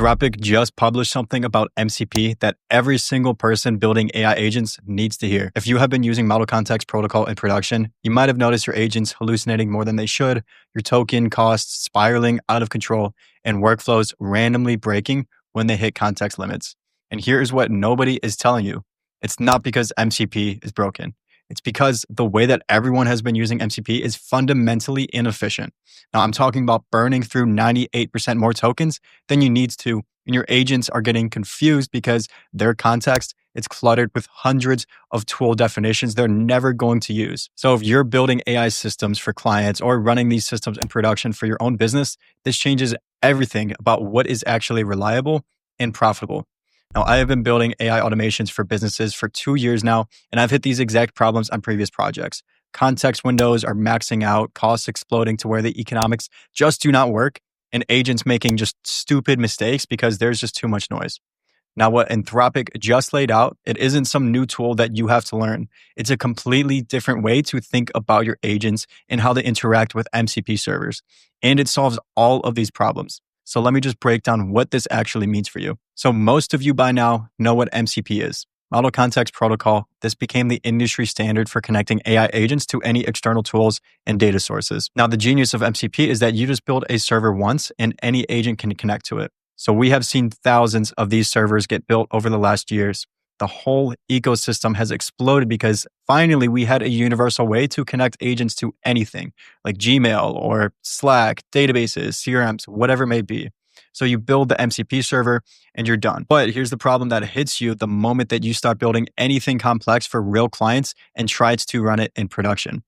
Anthropic just published something about MCP that every single person building AI agents needs to hear. If you have been using Model Context Protocol in production, you might have noticed your agents hallucinating more than they should, your token costs spiraling out of control, and workflows randomly breaking when they hit context limits. And here's what nobody is telling you. It's not because MCP is broken. It's because the way that everyone has been using MCP is fundamentally inefficient. Now, I'm talking about burning through 98% more tokens than you need to, and your agents are getting confused because their context is cluttered with hundreds of tool definitions they're never going to use. So if you're building AI systems for clients or running these systems in production for your own business, this changes everything about what is actually reliable and profitable. Now, I have been building AI automations for businesses for 2 years now, and I've hit these exact problems on previous projects. Context windows are maxing out, costs exploding to where the economics just do not work, and agents making just stupid mistakes because there's just too much noise. Now, what Anthropic just laid out, it isn't some new tool that you have to learn. It's a completely different way to think about your agents and how they interact with MCP servers. And it solves all of these problems. So let me just break down what this actually means for you. So most of you by now know what MCP is. Model Context Protocol. This became the industry standard for connecting AI agents to any external tools and data sources. Now, the genius of MCP is that you just build a server once and any agent can connect to it. So we have seen thousands of these servers get built over the last years. The whole ecosystem has exploded because finally we had a universal way to connect agents to anything like Gmail or Slack, databases, CRMs, whatever it may be. So you build the MCP server and you're done. But here's the problem that hits you the moment that you start building anything complex for real clients and tries to run it in production.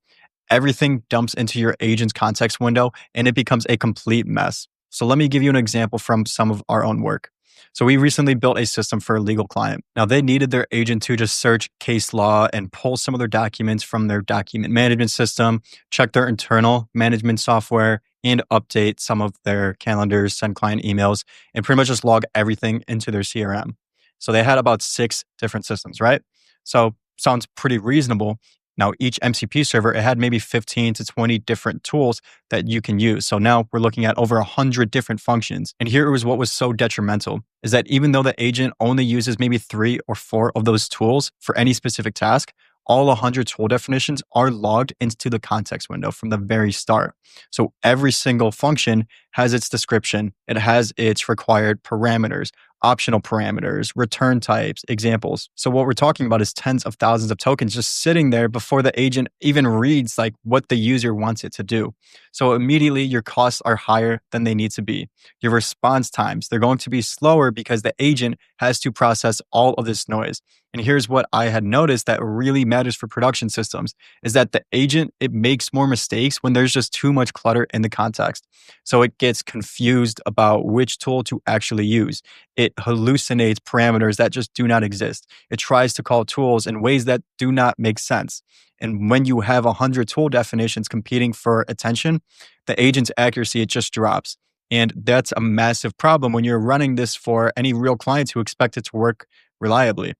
Everything dumps into your agent's context window and it becomes a complete mess. So let me give you an example from some of our own work. So we recently built a system for a legal client. Now they needed their agent to just search case law and pull some of their documents from their document management system, check their internal management software, and update some of their calendars, send client emails, and pretty much just log everything into their CRM. So they had about 6 different systems, right? So sounds pretty reasonable. Now, each MCP server, it had maybe 15 to 20 different tools that you can use. So now we're looking at over 100 different functions. And here was what was so detrimental is that even though the agent only uses maybe 3 or 4 of those tools for any specific task, all 100 tool definitions are logged into the context window from the very start. So every single function has its description. It has its required parameters, optional parameters, return types, examples. So what we're talking about is tens of thousands of tokens just sitting there before the agent even reads like what the user wants it to do. So immediately your costs are higher than they need to be. Your response times, they're going to be slower because the agent has to process all of this noise. And here's what I had noticed that really matters for production systems is that the agent, it makes more mistakes when there's just too much clutter in the context. So it gets confused about which tool to actually use. It hallucinates parameters that just do not exist. It tries to call tools in ways that do not make sense. And when you have 100 tool definitions competing for attention, the agent's accuracy, it just drops. And that's a massive problem when you're running this for any real clients who expect it to work reliably.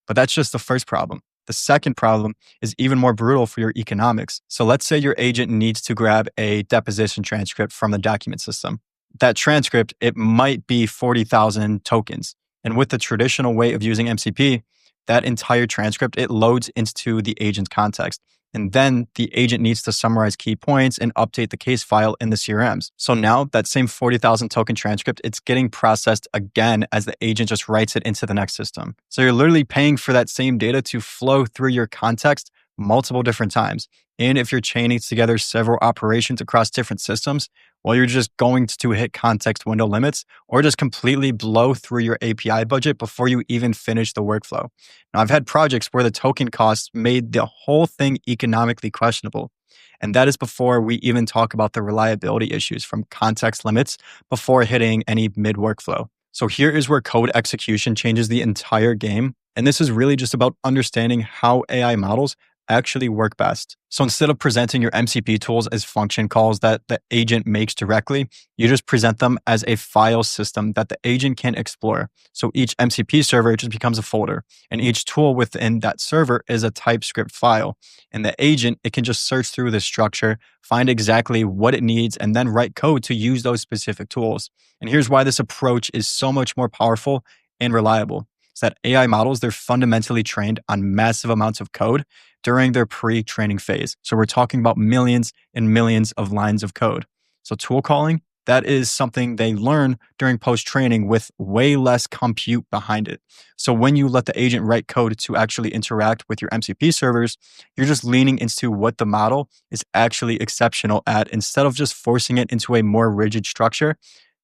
But that's just the first problem. The second problem is even more brutal for your economics. So let's say your agent needs to grab a deposition transcript from the document system. That transcript, it might be 40,000 tokens. And with the traditional way of using MCP, that entire transcript, it loads into the agent's context. And then the agent needs to summarize key points and update the case file in the CRMs. So now that same 40,000 token transcript, it's getting processed again as the agent just writes it into the next system. So you're literally paying for that same data to flow through your context multiple different times. And if you're chaining together several operations across different systems, well, you're just going to hit context window limits or just completely blow through your API budget before you even finish the workflow. Now, I've had projects where the token costs made the whole thing economically questionable. And that is before we even talk about the reliability issues from context limits before hitting any mid-workflow. So here is where code execution changes the entire game. And this is really just about understanding how AI models actually work best. So instead of presenting your MCP tools as function calls that the agent makes directly, you just present them as a file system that the agent can explore. So each MCP server just becomes a folder, and each tool within that server is a TypeScript file. And the agent, it can just search through the structure, find exactly what it needs, and then write code to use those specific tools. And here's why this approach is so much more powerful and reliable. It's that AI models, they're fundamentally trained on massive amounts of code during their pre-training phase. So we're talking about millions and millions of lines of code. So tool calling, that is something they learn during post-training with way less compute behind it. So when you let the agent write code to actually interact with your MCP servers, you're just leaning into what the model is actually exceptional at instead of just forcing it into a more rigid structure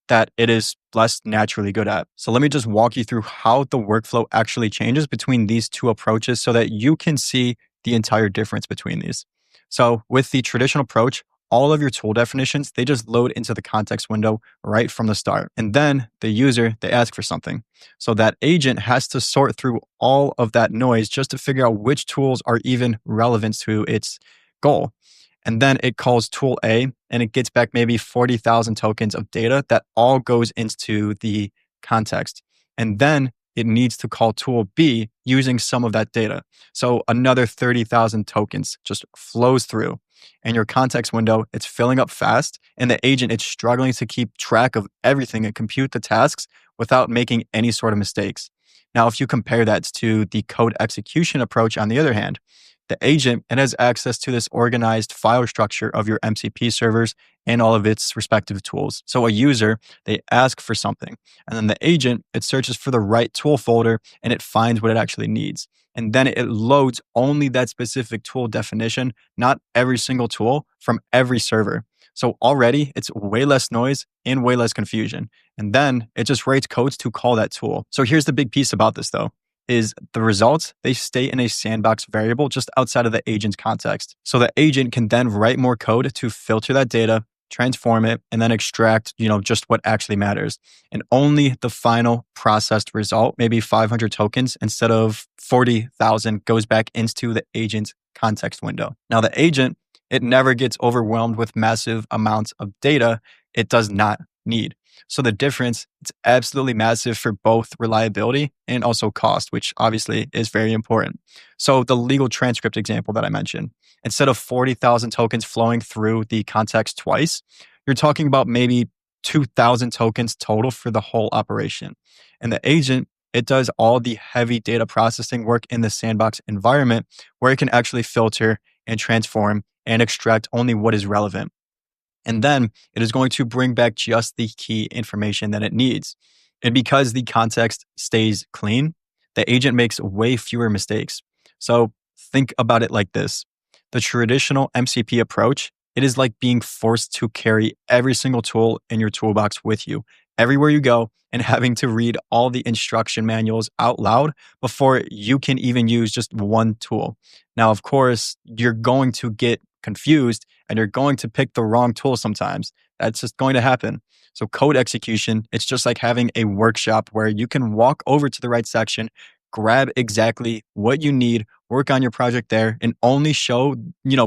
that it is less naturally good at. So let me just walk you through how the workflow actually changes between these two approaches so that you can see the entire difference between these. So with the traditional approach, all of your tool definitions, they just load into the context window right from the start. And then the user, they ask for something. So that agent has to sort through all of that noise just to figure out which tools are even relevant to its goal. And then it calls tool A and it gets back maybe 40,000 tokens of data that all goes into the context. And then it needs to call tool B using some of that data. So another 30,000 tokens just flows through. And your context window, it's filling up fast. And the agent, it's struggling to keep track of everything and compute the tasks without making any sort of mistakes. Now, if you compare that to the code execution approach, on the other hand, the agent, it has access to this organized file structure of your MCP servers and all of its respective tools. So a user, they ask for something, and then the agent, it searches for the right tool folder and it finds what it actually needs. And then it loads only that specific tool definition, not every single tool from every server. So already it's way less noise and way less confusion. And then it just writes codes to call that tool. So here's the big piece about this though, is the results, they stay in a sandbox variable just outside of the agent's context. So the agent can then write more code to filter that data, transform it, and then extract, just what actually matters. And only the final processed result, maybe 500 tokens instead of 40,000, goes back into the agent's context window. Now the agent, it never gets overwhelmed with massive amounts of data it does not need. So the difference, it's absolutely massive for both reliability and also cost, which obviously is very important. So the legal transcript example that I mentioned, instead of 40,000 tokens flowing through the context twice, you're talking about maybe 2,000 tokens total for the whole operation. And the agent, it does all the heavy data processing work in the sandbox environment where it can actually filter and transform and extract only what is relevant. And then it is going to bring back just the key information that it needs. And because the context stays clean, the agent makes way fewer mistakes. So think about it like this. The traditional MCP approach, it is like being forced to carry every single tool in your toolbox with you everywhere you go and having to read all the instruction manuals out loud before you can even use just one tool. Now, of course, you're going to get confused and you're going to pick the wrong tool sometimes. That's just going to happen. So code execution, it's just like having a workshop where you can walk over to the right section, grab exactly what you need, work on your project there, and only show,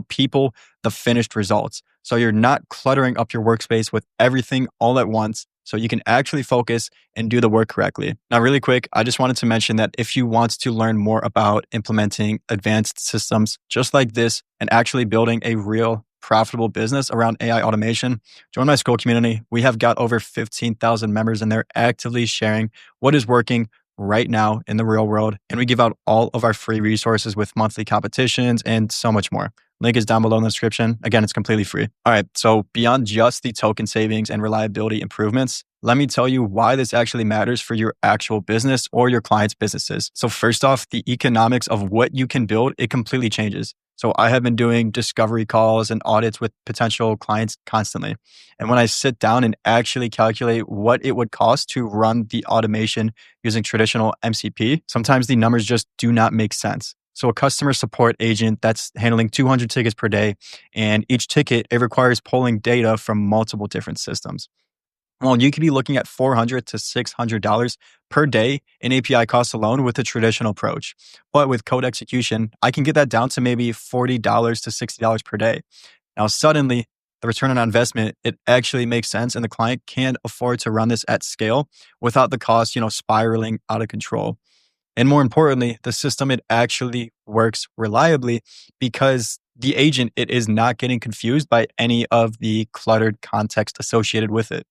people the finished results. So you're not cluttering up your workspace with everything all at once. So you can actually focus and do the work correctly. Now, really quick, I just wanted to mention that if you want to learn more about implementing advanced systems just like this and actually building a real profitable business around AI automation, join my school community. We have got over 15,000 members and they're actively sharing what is working right now in the real world. And we give out all of our free resources with monthly competitions and so much more. Link is down below in the description. Again, it's completely free. All right, so beyond just the token savings and reliability improvements, let me tell you why this actually matters for your actual business or your clients' businesses. So first off, the economics of what you can build, it completely changes. So I have been doing discovery calls and audits with potential clients constantly. And when I sit down and actually calculate what it would cost to run the automation using traditional MCP, sometimes the numbers just do not make sense. So a customer support agent that's handling 200 tickets per day, and each ticket, it requires pulling data from multiple different systems. Well, you could be looking at $400 to $600 per day in API costs alone with a traditional approach. But with code execution, I can get that down to maybe $40 to $60 per day. Now, suddenly, the return on investment, it actually makes sense, and the client can afford to run this at scale without the cost, spiraling out of control. And more importantly, the system, it actually works reliably because the agent, it is not getting confused by any of the cluttered context associated with it.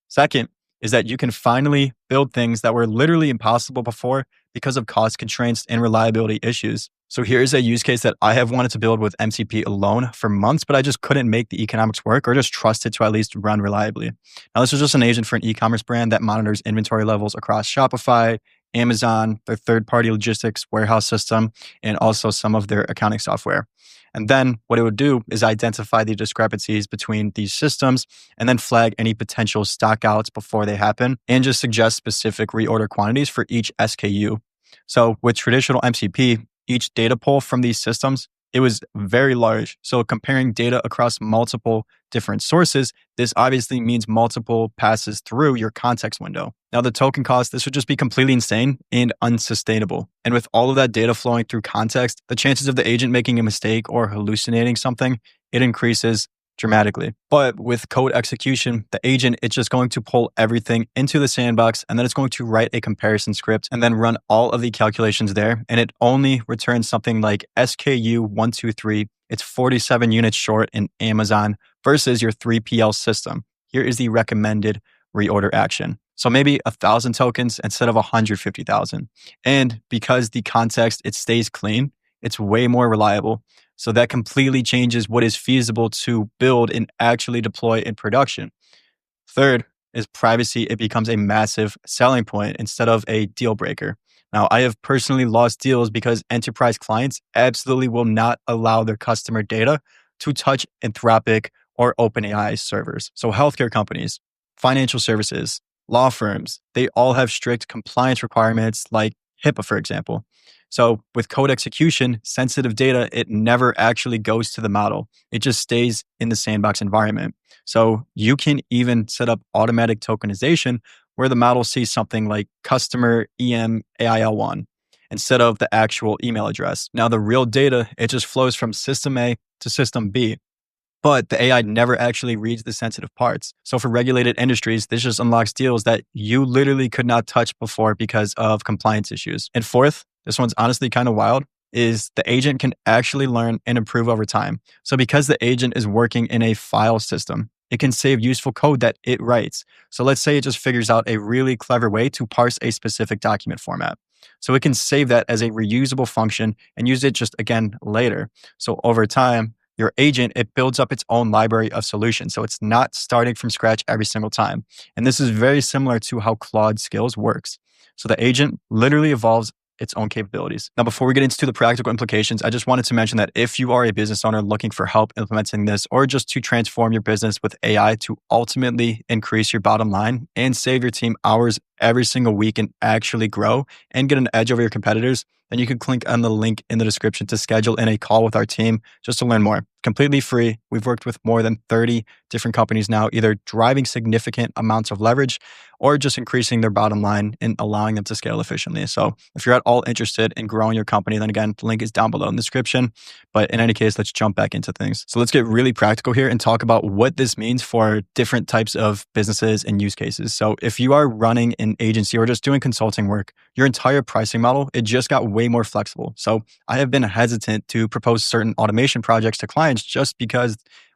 Second is that you can finally build things that were literally impossible before because of cost constraints and reliability issues. So here's a use case that I have wanted to build with MCP alone for months, but I just couldn't make the economics work or just trust it to at least run reliably. Now, this was just an agent for an e-commerce brand that monitors inventory levels across Shopify, Amazon, their third-party logistics warehouse system, and also some of their accounting software. And then what it would do is identify the discrepancies between these systems and then flag any potential stockouts before they happen and just suggest specific reorder quantities for each SKU. So with traditional MCP, each data pull from these systems, it was very large. So comparing data across multiple different sources, this obviously means multiple passes through your context window. Now, the token cost, this would just be completely insane and unsustainable. And with all of that data flowing through context, the chances of the agent making a mistake or hallucinating something, it increases dramatically. But with code execution, the agent, it's just going to pull everything into the sandbox, and then it's going to write a comparison script and then run all of the calculations there. And it only returns something like SKU 123. It's 47 units short in Amazon versus your 3PL system. Here is the recommended reorder action. So maybe 1,000 tokens instead of 150,000. And because the context, it stays clean, it's way more reliable. So that completely changes what is feasible to build and actually deploy in production. Third is privacy. It becomes a massive selling point instead of a deal breaker. Now, I have personally lost deals because enterprise clients absolutely will not allow their customer data to touch Anthropic or OpenAI servers. So healthcare companies, financial services, law firms, they all have strict compliance requirements like HIPAA, for example. So with code execution, sensitive data, it never actually goes to the model. It just stays in the sandbox environment. So you can even set up automatic tokenization where the model sees something like customer EM AIL1 instead of the actual email address. Now, the real data, it just flows from system A to system B. But the AI never actually reads the sensitive parts. So for regulated industries, this just unlocks deals that you literally could not touch before because of compliance issues. And fourth, this one's honestly kind of wild, is the agent can actually learn and improve over time. So because the agent is working in a file system, it can save useful code that it writes. So let's say it just figures out a really clever way to parse a specific document format. So it can save that as a reusable function and use it just again later. So over time, your agent, it builds up its own library of solutions. So it's not starting from scratch every single time. And this is very similar to how Claude Skills works. So the agent literally evolves its own capabilities. Now, before we get into the practical implications, I just wanted to mention that if you are a business owner looking for help implementing this or just to transform your business with AI to ultimately increase your bottom line and save your team hours every single week and actually grow and get an edge over your competitors, then you can click on the link in the description to schedule in a call with our team just to learn more. Completely free. We've worked with more than 30 different companies now, either driving significant amounts of leverage or just increasing their bottom line and allowing them to scale efficiently. So if you're at all interested in growing your company, then again, the link is down below in the description. But in any case, let's jump back into things. So let's get really practical here and talk about what this means for different types of businesses and use cases. So if you are running an agency or just doing consulting work, your entire pricing model, it just got way more flexible. So I have been hesitant to propose certain automation projects to clients just because,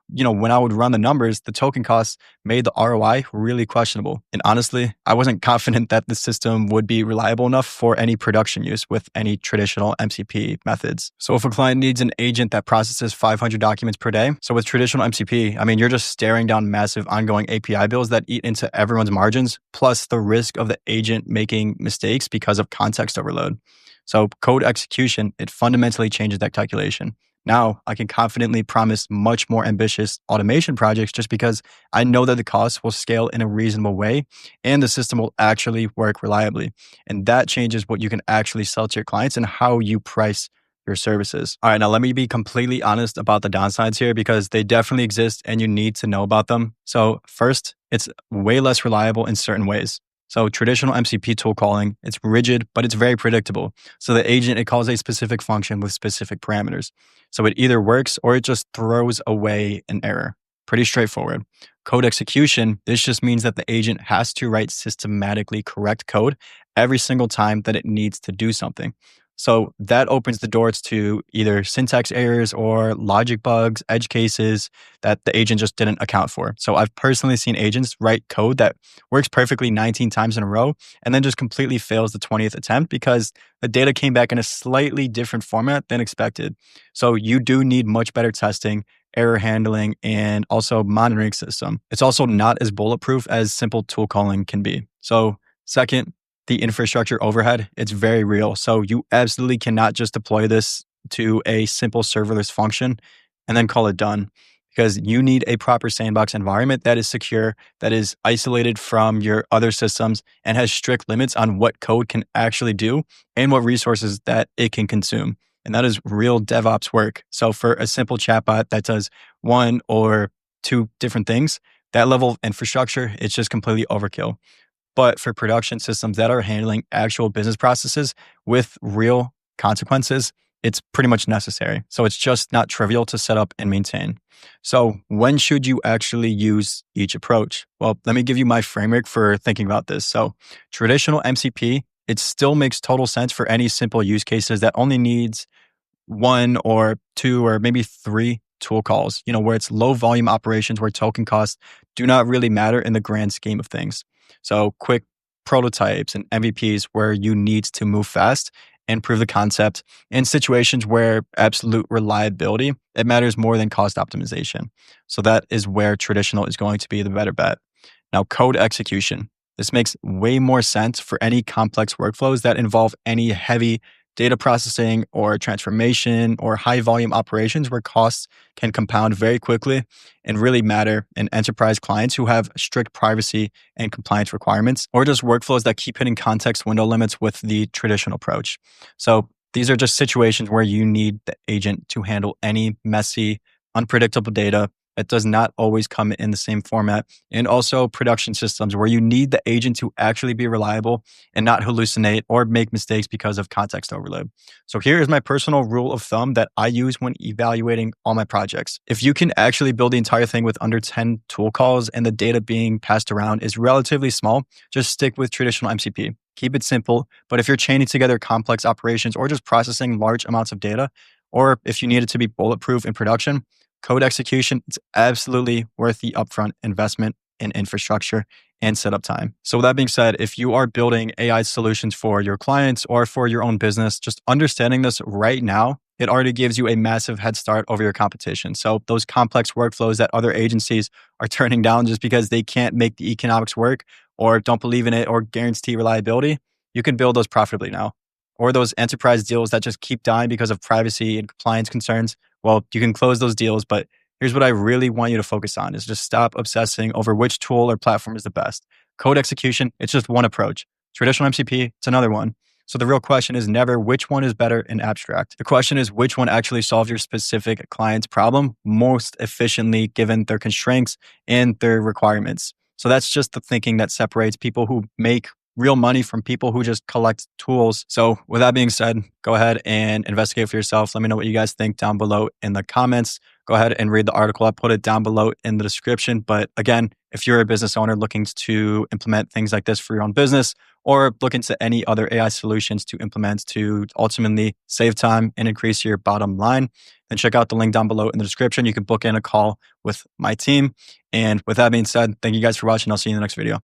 when I would run the numbers, the token costs made the ROI really questionable. And honestly, I wasn't confident that the system would be reliable enough for any production use with any traditional MCP methods. So if a client needs an agent that processes 500 documents per day, so with traditional MCP, you're just staring down massive ongoing API bills that eat into everyone's margins, plus the risk of the agent making mistakes because of context overload. So code execution, it fundamentally changes that calculation. Now I can confidently promise much more ambitious automation projects just because I know that the costs will scale in a reasonable way and the system will actually work reliably. And that changes what you can actually sell to your clients and how you price your services. All right, now let me be completely honest about the downsides here because they definitely exist and you need to know about them. So first, it's way less reliable in certain ways. So traditional MCP tool calling, it's rigid, but it's very predictable. So the agent, it calls a specific function with specific parameters. So it either works or it just throws away an error. Pretty straightforward. Code execution, this just means that the agent has to write systematically correct code every single time that it needs to do something. So that opens the doors to either syntax errors or logic bugs, edge cases that the agent just didn't account for. So I've personally seen agents write code that works perfectly 19 times in a row and then just completely fails the 20th attempt because the data came back in a slightly different format than expected. So you do need much better testing, error handling, and also monitoring system. It's also not as bulletproof as simple tool calling can be. So second, the infrastructure overhead, it's very real. So you absolutely cannot just deploy this to a simple serverless function and then call it done, because you need a proper sandbox environment that is secure, that is isolated from your other systems, and has strict limits on what code can actually do and what resources that it can consume. And that is real DevOps work. So for a simple chatbot that does one or two different things, that level of infrastructure, it's just completely overkill. But for production systems that are handling actual business processes with real consequences, it's pretty much necessary. So it's just not trivial to set up and maintain. So when should you actually use each approach? Well, let me give you my framework for thinking about this. So traditional MCP, it still makes total sense for any simple use cases that only needs one or two or maybe three tool calls, where it's low volume operations where token costs do not really matter in the grand scheme of things. So quick prototypes and MVPs where you need to move fast and prove the concept in situations where absolute reliability, it matters more than cost optimization. So that is where traditional is going to be the better bet. Now, code execution. This makes way more sense for any complex workflows that involve any heavy data processing or transformation or high volume operations where costs can compound very quickly and really matter in enterprise clients who have strict privacy and compliance requirements, or just workflows that keep hitting context window limits with the traditional approach. So these are just situations where you need the agent to handle any messy, unpredictable data that does not always come in the same format, and also production systems where you need the agent to actually be reliable and not hallucinate or make mistakes because of context overload. So here is my personal rule of thumb that I use when evaluating all my projects. If you can actually build the entire thing with under 10 tool calls and the data being passed around is relatively small, just stick with traditional MCP. Keep it simple, but if you're chaining together complex operations or just processing large amounts of data, or if you need it to be bulletproof in production, code execution, it's absolutely worth the upfront investment in infrastructure and setup time. So with that being said, if you are building AI solutions for your clients or for your own business, just understanding this right now, it already gives you a massive head start over your competition. So those complex workflows that other agencies are turning down just because they can't make the economics work or don't believe in it or guarantee reliability, you can build those profitably now. Or those enterprise deals that just keep dying because of privacy and compliance concerns, well, you can close those deals, but here's what I really want you to focus on is just stop obsessing over which tool or platform is the best. Code execution, it's just one approach. Traditional MCP, it's another one. So the real question is never which one is better in abstract. The question is which one actually solves your specific client's problem most efficiently given their constraints and their requirements. So that's just the thinking that separates people who make real money from people who just collect tools. So with that being said, go ahead and investigate for yourself. Let me know what you guys think down below in the comments. Go ahead and read the article. I put it down below in the description. But again, if you're a business owner looking to implement things like this for your own business or look into any other AI solutions to implement to ultimately save time and increase your bottom line, then check out the link down below in the description. You can book in a call with my team. And with that being said, thank you guys for watching. I'll see you in the next video.